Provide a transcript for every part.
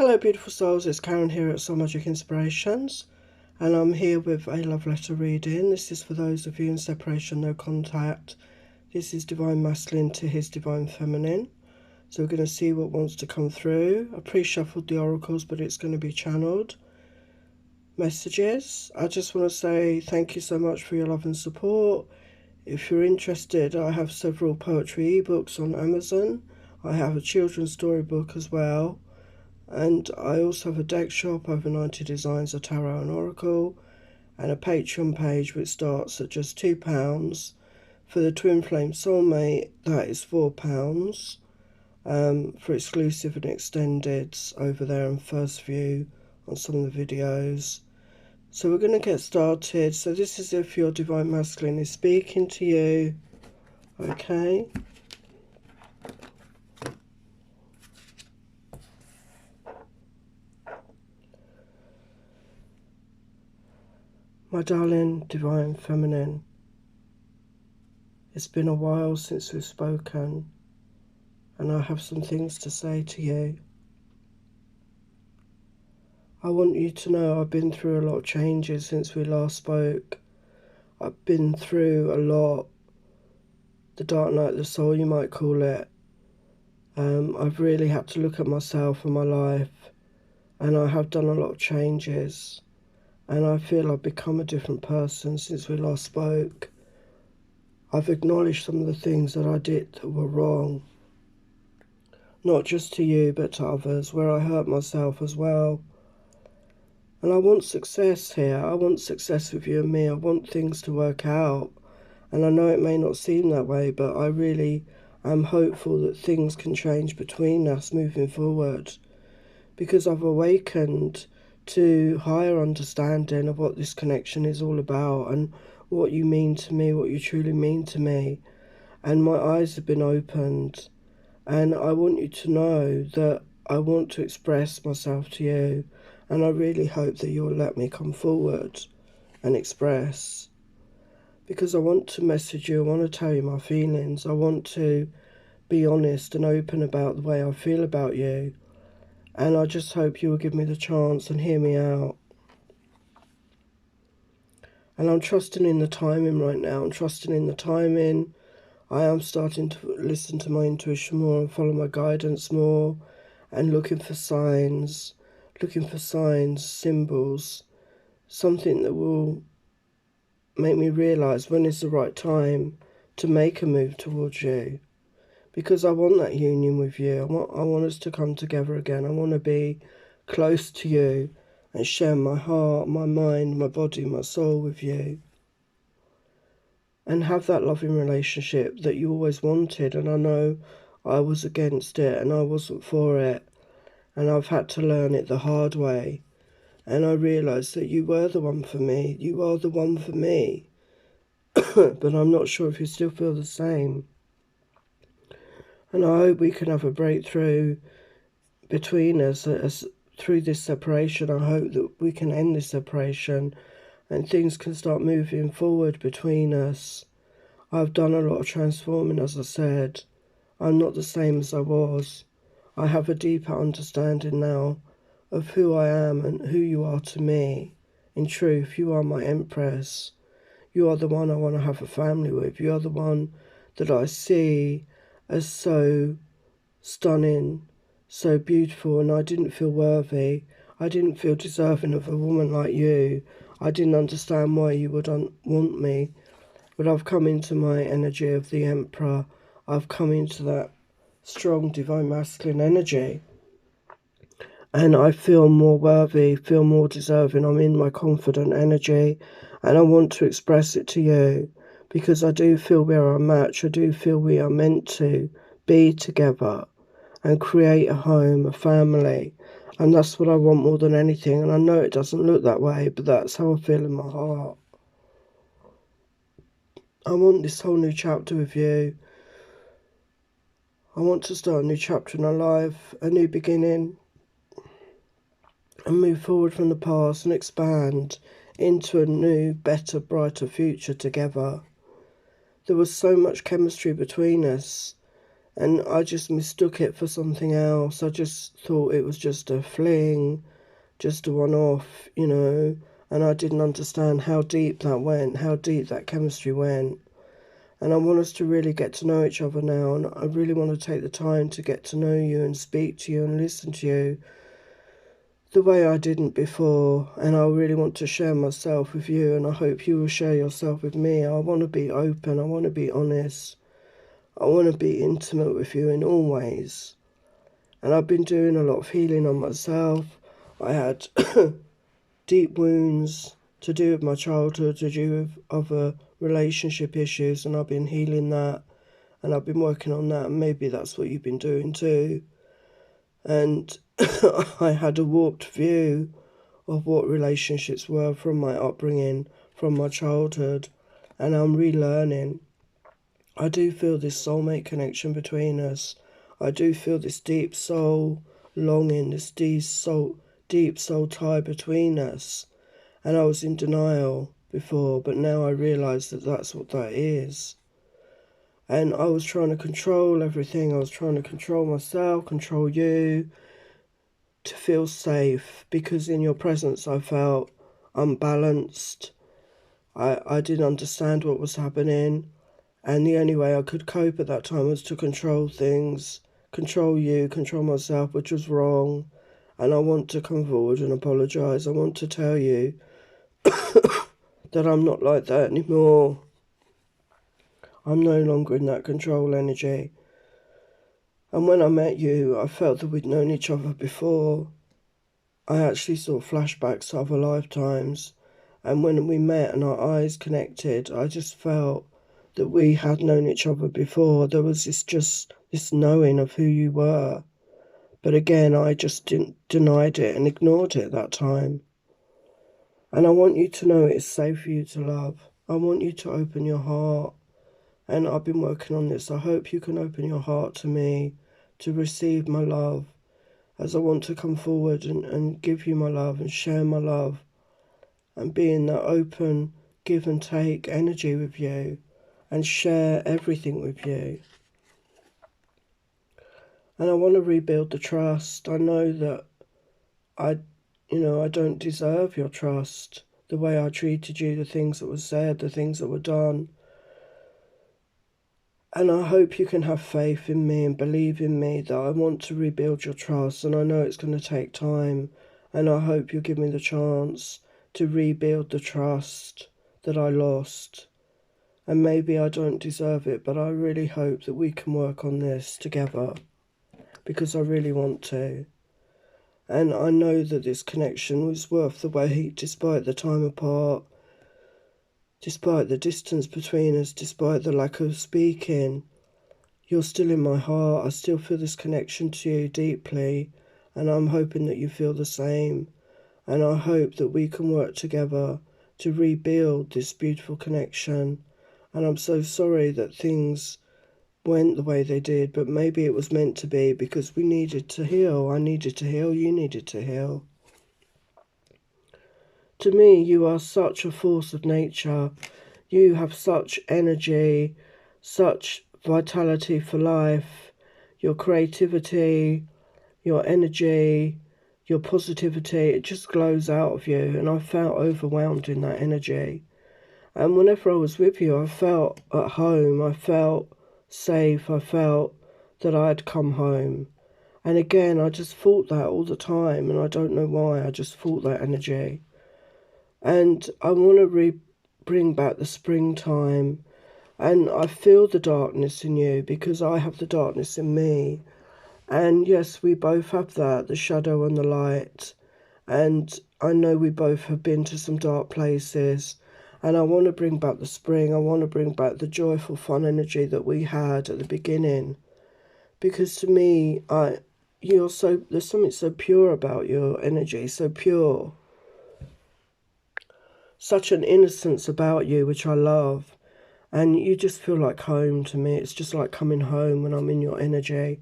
Hello beautiful souls, it's Karen here at Soul Magic Inspirations, and I'm here with a love letter reading. This is for those of you in separation, no contact. This is Divine Masculine to his Divine Feminine. So we're going to see what wants to come through. I pre-shuffled the oracles, but it's going to be channeled messages. I just want to say thank you so much for your love and support. If you're interested, I have several poetry ebooks on Amazon. I have a children's storybook as well. And I also have a deck shop, over 90 designs, a tarot and oracle, and a Patreon page which starts at just £2. For the Twinflames Soulmate, that is £4 for exclusive and extendeds over there and first view on some of the videos. So we're going to get started. So this is if your Divine Masculine is speaking to you, okay? My darling Divine Feminine, it's been a while since we've spoken, and I have some things to say to you. I want you to know I've been through a lot of changes since we last spoke. I've been through a lot, the dark night of the soul you might call it. I've really had to look at myself and my life, and I have done a lot of changes. And I feel I've become a different person since we last spoke. I've acknowledged some of the things that I did that were wrong. Not just to you, but to others, where I hurt myself as well. And I want success here. I want success with you and me. I want things to work out. And I know it may not seem that way, but I really am hopeful that things can change between us moving forward. Because I've awakened to higher understanding of what this connection is all about and what you mean to me, what you truly mean to me. And my eyes have been opened, and I want you to know that I want to express myself to you, and I really hope that you'll let me come forward and express, because I want to message you, I want to tell you my feelings, I want to be honest and open about the way I feel about you. And I just hope you will give me the chance and hear me out. And I'm trusting in the timing right now. I'm trusting in the timing. I am starting to listen to my intuition more and follow my guidance more. And looking for signs, symbols. Something that will make me realise when is the right time to make a move towards you. Because I want that union with you. I want us to come together again. I want to be close to you and share my heart, my mind, my body, my soul with you. And have that loving relationship that you always wanted. And I know I was against it and I wasn't for it. And I've had to learn it the hard way. And I realised that you were the one for me. You are the one for me. But I'm not sure if you still feel the same. And I hope we can have a breakthrough between us through this separation. I hope that we can end this separation and things can start moving forward between us. I've done a lot of transforming, as I said. I'm not the same as I was. I have a deeper understanding now of who I am and who you are to me. In truth, you are my Empress. You are the one I want to have a family with. You are the one that I see as so stunning, so beautiful, and I didn't feel worthy. I didn't feel deserving of a woman like you. I didn't understand why you would want me. But I've come into my energy of the Emperor. I've come into that strong Divine Masculine energy. And I feel more worthy, feel more deserving. I'm in my confident energy. And I want to express it to you. Because I do feel we are a match. I do feel we are meant to be together and create a home, a family. And that's what I want more than anything. And I know it doesn't look that way, but that's how I feel in my heart. I want this whole new chapter with you. I want to start a new chapter in our life, a new beginning, and move forward from the past and expand into a new, better, brighter future together. There was so much chemistry between us, And I just mistook it for something else. I just thought it was just a fling, just a one-off, and I didn't understand how deep that went, how deep that chemistry went. And I want us to really get to know each other now, and I really want to take the time to get to know you and speak to you and listen to you the way I didn't before. And I really want to share myself with you, and I hope you will share yourself with me. I want to be open, I want to be honest, I want to be intimate with you in all ways. And I've been doing a lot of healing on myself. I had deep wounds to do with my childhood, to do with other relationship issues, and I've been healing that, and I've been working on that, and maybe that's what you've been doing too. And I had a warped view of what relationships were from my upbringing, from my childhood, and I'm relearning. I do feel this soulmate connection between us. I do feel this deep soul longing, this deep soul tie between us. And I was in denial before, but now I realise that that's what that is. And I was trying to control everything. I was trying to control myself, control you, to feel safe, because in your presence I felt unbalanced. I didn't understand what was happening, and the only way I could cope at that time was to control things, control you, control myself, which was wrong. And I want to come forward and apologise. I want to tell you that I'm not like that anymore. I'm no longer in that control energy. And when I met you, I felt that we'd known each other before. I actually saw flashbacks to other lifetimes. And when we met and our eyes connected, I just felt that we had known each other before. There was this knowing of who you were. But again, I just denied it and ignored it that time. And I want you to know it's safe for you to love. I want you to open your heart. And I've been working on this. I hope you can open your heart to me, to receive my love, as I want to come forward and give you my love and share my love and be in that open give and take energy with you and share everything with you. And I want to rebuild the trust. I know that I don't deserve your trust. The way I treated you, the things that were said, the things that were done. And I hope you can have faith in me and believe in me that I want to rebuild your trust. And I know it's going to take time. And I hope you'll give me the chance to rebuild the trust that I lost. And maybe I don't deserve it, but I really hope that we can work on this together, because I really want to. And I know that this connection was worth the wait, despite the time apart, despite the distance between us, despite the lack of speaking. You're still in my heart. I still feel this connection to you deeply, and I'm hoping that you feel the same. And I hope that we can work together to rebuild this beautiful connection. And I'm so sorry that things went the way they did, but maybe it was meant to be, because we needed to heal. I needed to heal. You needed to heal. To me, you are such a force of nature. You have such energy, such vitality for life. Your creativity, your energy, your positivity, it just glows out of you. And I felt overwhelmed in that energy. And whenever I was with you, I felt at home. I felt safe. I felt that I had come home. And again, I just felt that all the time. And I don't know why. I just felt that energy. And I want to bring back the springtime. And I feel the darkness in you, because I have the darkness in me. And yes, we both have that, the shadow and the light. And I know we both have been to some dark places. And I want to bring back the spring. I want to bring back the joyful, fun energy that we had at the beginning. Because to me, there's something so pure about your energy, so pure. Such an innocence about you, which I love. And you just feel like home to me. It's just like coming home when I'm in your energy.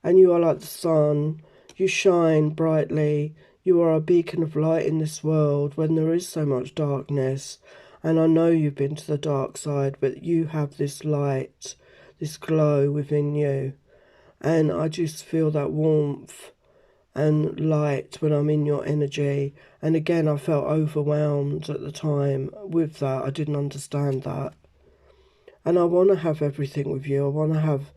And you are like the sun. You shine brightly. You are a beacon of light in this world when there is so much darkness. And I know you've been to the dark side, but you have this light this glow within you. And I just feel that warmth and light when I'm in your energy. And again, I felt overwhelmed at the time with that. I didn't understand that. And I want to have everything with you. I want to have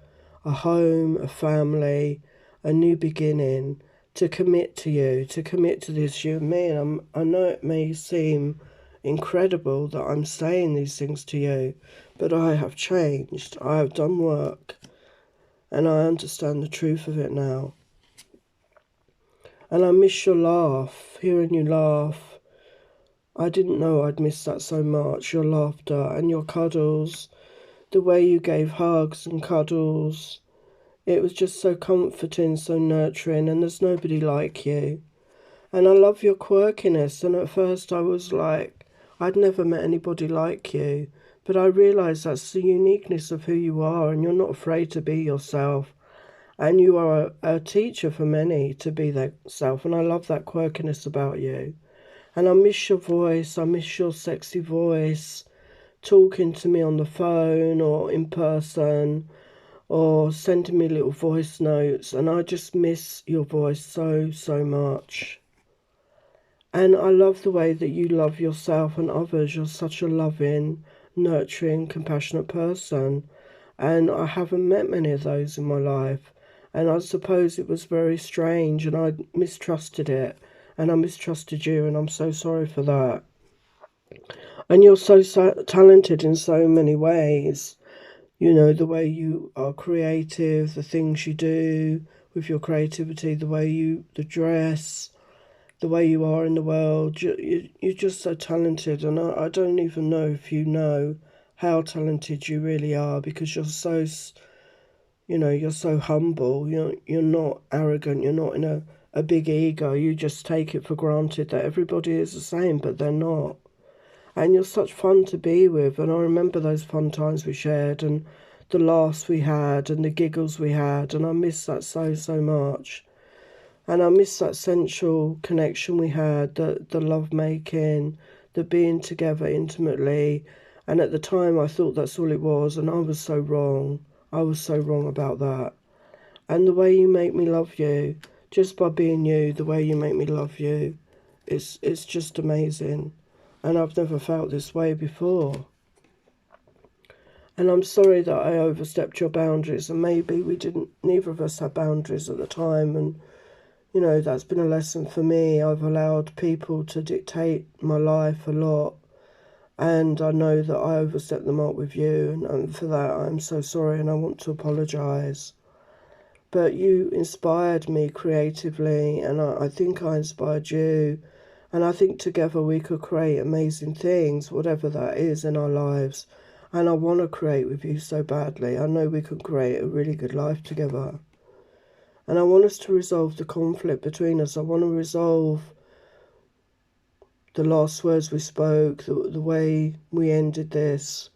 a home, a family, a new beginning, to commit to you, to commit to this, you and me. And I know it may seem incredible that I'm saying these things to you, but I have changed. I have done work, and I understand the truth of it now. And I miss your laugh, hearing you laugh. I didn't know I'd miss that so much, your laughter and your cuddles, the way you gave hugs and cuddles. It was just so comforting, so nurturing, and there's nobody like you. And I love your quirkiness, and at first I was like, I'd never met anybody like you. But I realised that's the uniqueness of who you are, and you're not afraid to be yourself. And you are a teacher for many to be their self, and I love that quirkiness about you. And I miss your voice, I miss your sexy voice, talking to me on the phone or in person, or sending me little voice notes, and I just miss your voice so, so much. And I love the way that you love yourself and others. You're such a loving, nurturing, compassionate person. And I haven't met many of those in my life. And I suppose it was very strange, and I mistrusted it. And I mistrusted you, and I'm so sorry for that. And you're so talented in so many ways. You know, the way you are creative, the things you do with your creativity, the dress, the way you are in the world. You're just so talented, and I don't even know if you know how talented you really are, because you're so, you're so humble. You're not arrogant. You're not in a big ego. You just take it for granted that everybody is the same, but they're not. And you're such fun to be with, and I remember those fun times we shared, and the laughs we had, and the giggles we had, and I miss that so, so much. And I miss that sensual connection we had, the love making, the being together intimately. And at the time I thought that's all it was, and I was so wrong. I was so wrong about that. And the way you make me love you, just by being you, the way you make me love you, it's just amazing. And I've never felt this way before. And I'm sorry that I overstepped your boundaries, and maybe neither of us had boundaries at the time, and that's been a lesson for me. I've allowed people to dictate my life a lot, and I know that I overstepped the mark with you, and for that I'm so sorry, and I want to apologise. But you inspired me creatively, and I think I inspired you, and I think together we could create amazing things, whatever that is in our lives. And I want to create with you so badly. I know we can create a really good life together. And I want us to resolve the conflict between us. I want to resolve the last words we spoke, the way we ended this.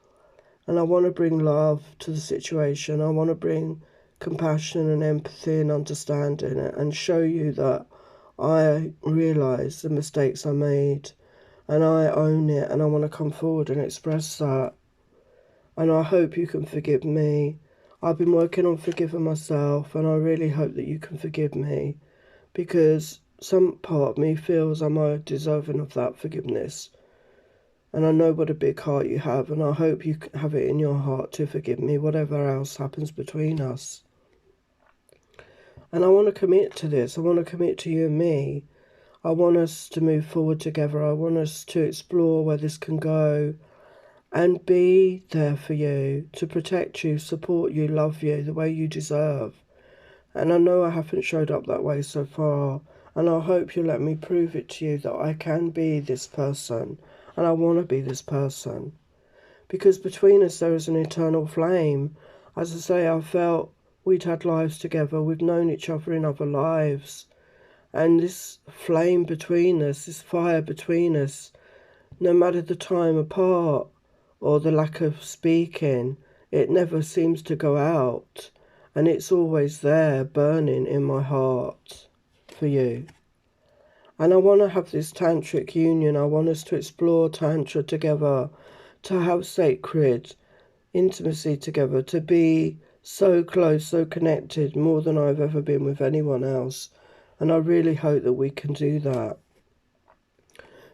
And I want to bring love to the situation. I want to bring compassion and empathy and understanding, and show you that I realise the mistakes I made, and I own it, and I want to come forward and express that. And I hope you can forgive me. I've been working on forgiving myself, and I really hope that you can forgive me, because some part of me feels I'm deserving of that forgiveness. And I know what a big heart you have, and I hope you have it in your heart to forgive me, whatever else happens between us. And I want to commit to this. I want to commit to you and me. I want us to move forward together. I want us to explore where this can go, and be there for you, to protect you, support you, love you the way you deserve. And I know I haven't showed up that way so far, and I hope you'll let me prove it to you that I can be this person, and I want to be this person. Because between us there is an eternal flame. As I say, I felt we'd had lives together, we've known each other in other lives. And this flame between us, this fire between us, no matter the time apart or the lack of speaking, it never seems to go out. And it's always there, burning in my heart for you. And I want to have this tantric union. I want us to explore tantra together, to have sacred intimacy together, to be so close, so connected, more than I've ever been with anyone else. And I really hope that we can do that.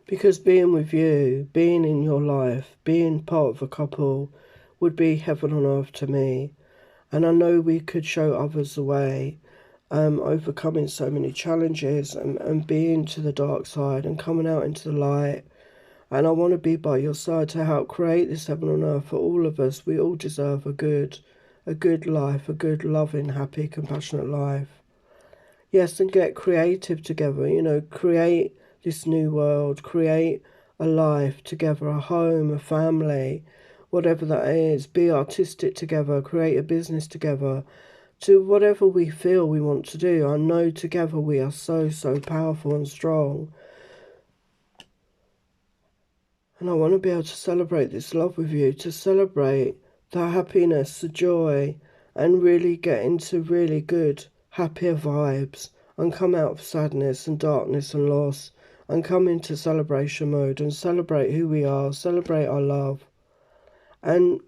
Because being with you, being in your life, being part of a couple would be heaven on earth to me. And I know we could show others the way, overcoming so many challenges and being to the dark side and coming out into the light. And I want to be by your side to help create this heaven on earth for all of us. We all deserve a good life, a good, loving, happy, compassionate life. Yes, and get creative together, create this new world, create a life together, a home, a family, whatever that is. Be artistic together, create a business together, to whatever we feel we want to do. I know together we are so, so powerful and strong. And I want to be able to celebrate this love with you, to celebrate the happiness, the joy, and really get into really good, happier vibes and come out of sadness and darkness and loss and come into celebration mode and celebrate who we are, celebrate our love. And,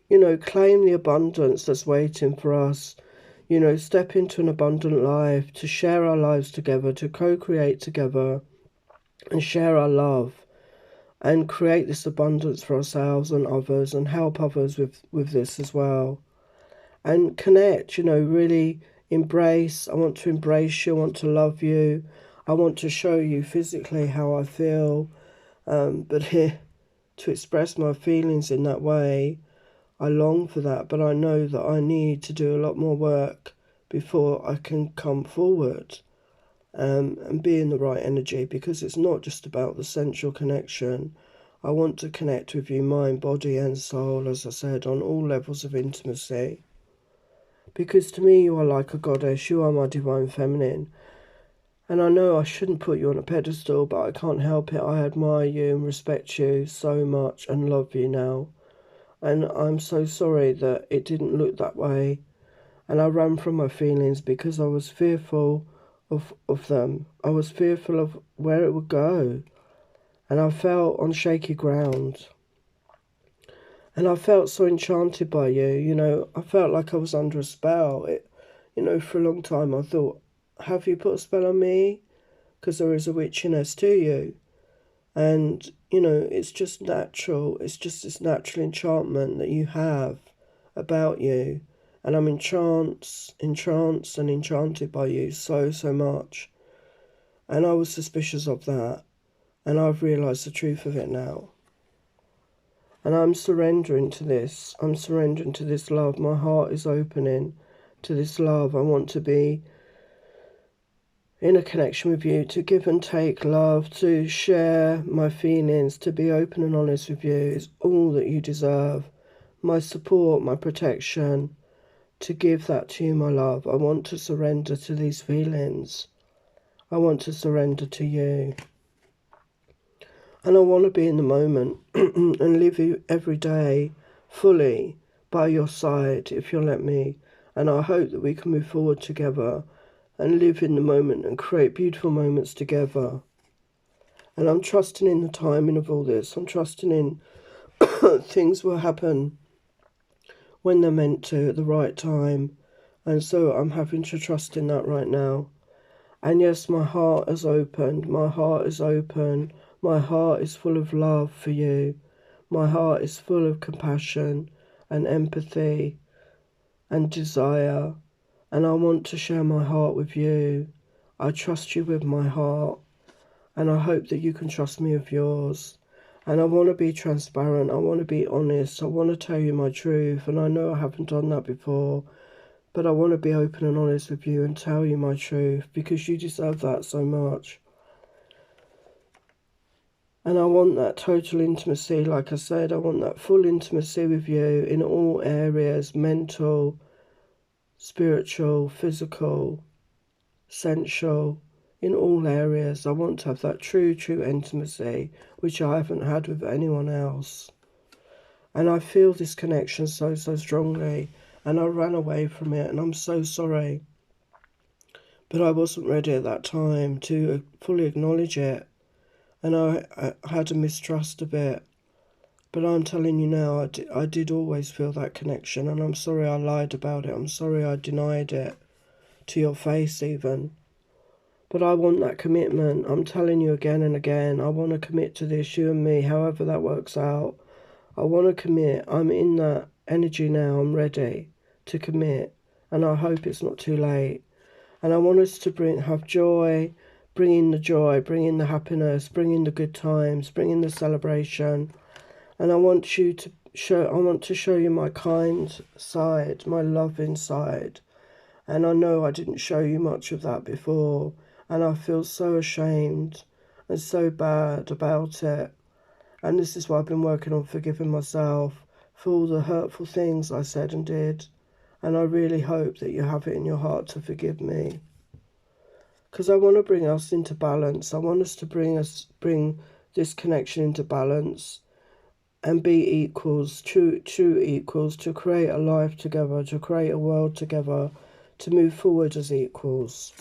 claim the abundance that's waiting for us. Step into an abundant life, to share our lives together, to co-create together and share our love and create this abundance for ourselves and others and help others with this as well. And connect, really embrace. I want to embrace you. I want to love you. I want to show you physically how I feel. But here, to express my feelings in that way, I long for that. But I know that I need to do a lot more work before I can come forward and be in the right energy, because it's not just about the sensual connection. I want to connect with you, mind, body and soul, as I said, on all levels of intimacy. Because to me you are like a goddess, you are my divine feminine. And I know I shouldn't put you on a pedestal, but I can't help it. I admire you and respect you so much and love you now. And I'm so sorry that it didn't look that way. And I ran from my feelings because I was fearful of them. I was fearful of where it would go. And I felt on shaky ground. And I felt so enchanted by you, I felt like I was under a spell. For a long time I thought, have you put a spell on me? Because there is a witchiness to you. And, it's just natural. It's just this natural enchantment that you have about you. And I'm entranced and enchanted by you so, so much. And I was suspicious of that. And I've realised the truth of it now. And I'm surrendering to this. I'm surrendering to this love. My heart is opening to this love. I want to be in a connection with you, to give and take love, to share my feelings, to be open and honest with you is all that you deserve. My support, my protection, to give that to you, my love. I want to surrender to these feelings. I want to surrender to you. And I want to be in the moment and live every day fully by your side, if you'll let me. And I hope that we can move forward together and live in the moment and create beautiful moments together. And I'm trusting in the timing of all this. I'm trusting in things will happen when they're meant to at the right time. And so I'm having to trust in that right now. And yes, my heart has opened. My heart is open. My heart is full of love for you. My heart is full of compassion and empathy and desire. And I want to share my heart with you. I trust you with my heart. And I hope that you can trust me with yours. And I want to be transparent. I want to be honest. I want to tell you my truth. And I know I haven't done that before. But I want to be open and honest with you and tell you my truth, because you deserve that so much. And I want that total intimacy, like I said. I want that full intimacy with you in all areas: mental, spiritual, physical, sensual, in all areas. I want to have that true intimacy, which I haven't had with anyone else. And I feel this connection so, so strongly. And I ran away from it, and I'm so sorry. But I wasn't ready at that time to fully acknowledge it. And I had a mistrust of it. But I'm telling you now, I did always feel that connection, and I'm sorry I lied about it. I'm sorry I denied it to your face even. But I want that commitment. I'm telling you again and again, I want to commit to this, you and me, however that works out. I want to commit. I'm in that energy now. I'm ready to commit. And I hope it's not too late. And I want us to have joy, bring in the joy, bring in the happiness, bring in the good times, bring in the celebration. And I want to show you my kind side, my loving side. And I know I didn't show you much of that before. And I feel so ashamed and so bad about it. And this is why I've been working on forgiving myself for all the hurtful things I said and did. And I really hope that you have it in your heart to forgive me. Because I want to bring us into balance. I want us to bring this connection into balance and be equals, true equals, to create a life together, to create a world together, to move forward as equals.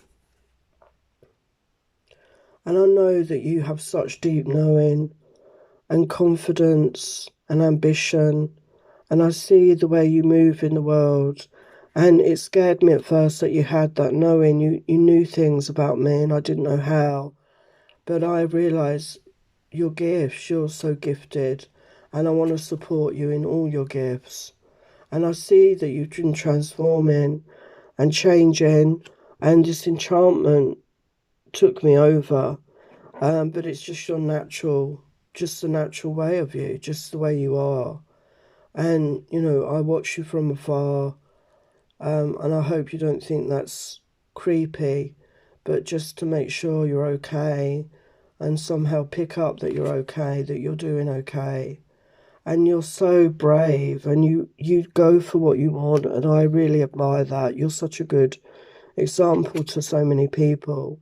And I know that you have such deep knowing and confidence and ambition, and I see the way you move in the world. And it scared me at first that you had that knowing, you knew things about me and I didn't know how. But I realise your gifts, you're so gifted, and I want to support you in all your gifts. And I see that you've been transforming and changing, and this enchantment took me over. But it's just the natural way of you, just the way you are. And, I watch you from afar, and I hope you don't think that's creepy, but just to make sure you're okay and somehow pick up that you're okay, that you're doing okay. And you're so brave, and you go for what you want, and I really admire that. You're such a good example to so many people.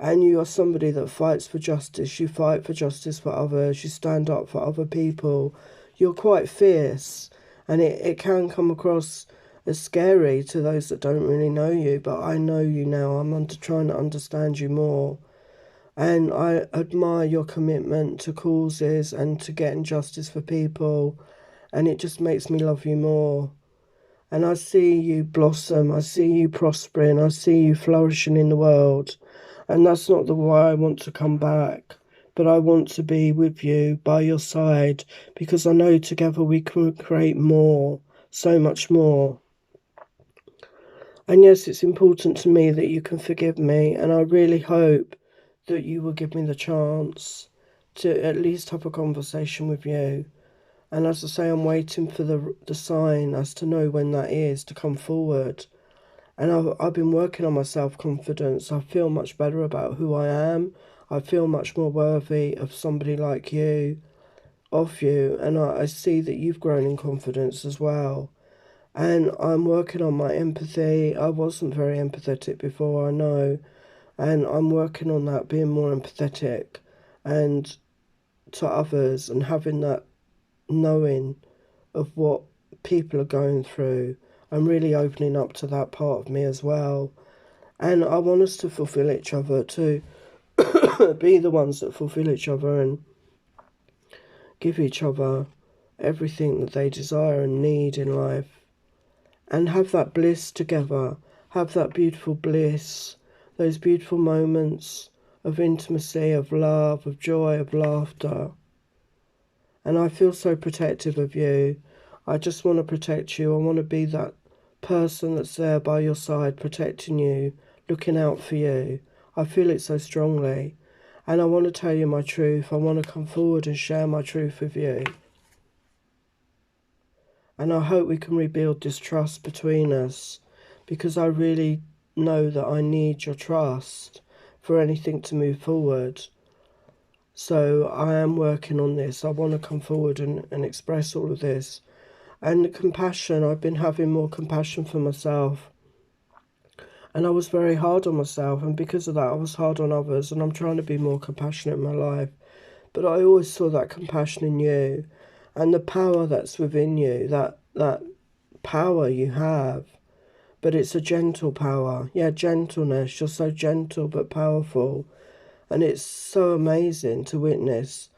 And you are somebody that fights for justice. You fight for justice for others. You stand up for other people. You're quite fierce. And it can come across as scary to those that don't really know you. But I know you now. I'm trying to understand you more. And I admire your commitment to causes and to getting justice for people. And it just makes me love you more. And I see you blossom. I see you prospering. I see you flourishing in the world. And that's not the why I want to come back. But I want to be with you, by your side, because I know together we can create more, so much more. And yes, it's important to me that you can forgive me, and I really hope that you will give me the chance to at least have a conversation with you. And as I say, I'm waiting for the sign as to know when that is to come forward. And I've been working on my self-confidence. I feel much better about who I am. I feel much more worthy of somebody like you, of you. And I see that you've grown in confidence as well. And I'm working on my empathy. I wasn't very empathetic before, I know. And I'm working on that, being more empathetic and to others, and having that knowing of what people are going through. I'm really opening up to that part of me as well. And I want us to fulfill each other, to be the ones that fulfill each other and give each other everything that they desire and need in life. And have that bliss together, have that beautiful bliss, those beautiful moments of intimacy, of love, of joy, of laughter. And I feel so protective of you. I just want to protect you. I want to be that person that's there by your side, protecting you, looking out for you. I feel it so strongly. And I want to tell you my truth. I want to come forward and share my truth with you. And I hope we can rebuild this trust between us, because I really know that I need your trust for anything to move forward. So I am working on this. I want to come forward and express all of this. And the compassion, I've been having more compassion for myself. And I was very hard on myself, and because of that I was hard on others, and I'm trying to be more compassionate in my life. But I always saw that compassion in you, and the power that's within you, that power you have. But it's a gentle power. Yeah, gentleness. You're so gentle but powerful. And it's so amazing to witness.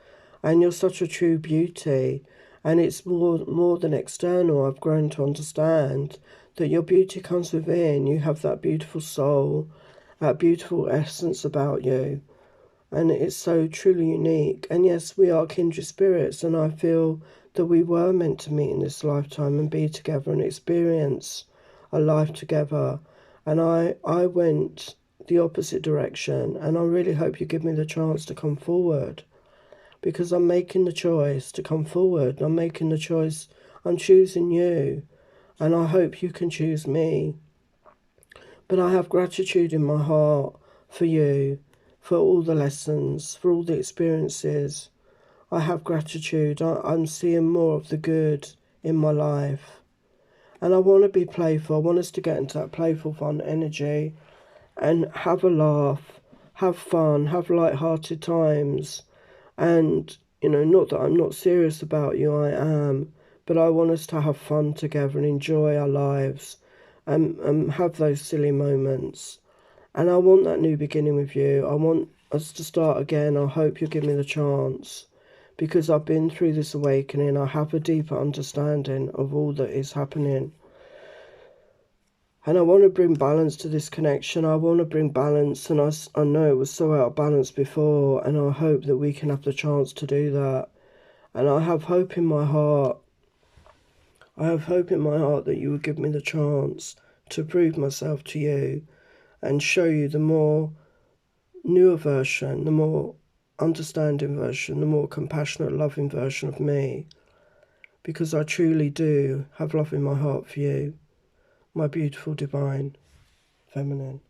And you're such a true beauty. And it's more than external. I've grown to understand that your beauty comes within. You have that beautiful soul, that beautiful essence about you. And it's so truly unique. And yes, we are kindred spirits, and I feel that we were meant to meet in this lifetime and be together and experience a life together. And I went the opposite direction, and I really hope you give me the chance to come forward, because I'm making the choice to come forward. I'm making the choice. I'm choosing you, and I hope you can choose me. But I have gratitude in my heart for you, for all the lessons, for all the experiences. I have gratitude. I'm seeing more of the good in my life. And I want to be playful. I want us to get into that playful, fun energy and have a laugh, have fun, have light-hearted times. And, not that I'm not serious about you, I am. But I want us to have fun together and enjoy our lives and have those silly moments. And I want that new beginning with you. I want us to start again. I hope you'll give me the chance, because I've been through this awakening. I have a deeper understanding of all that is happening. And I want to bring balance to this connection. I want to bring balance, and I know it was so out of balance before, and I hope that we can have the chance to do that. And I have hope in my heart. I have hope in my heart that you will give me the chance to prove myself to you and show you the more newer version, the more understanding version, the more compassionate, loving version of me. Because I truly do have love in my heart for you, my beautiful, divine feminine.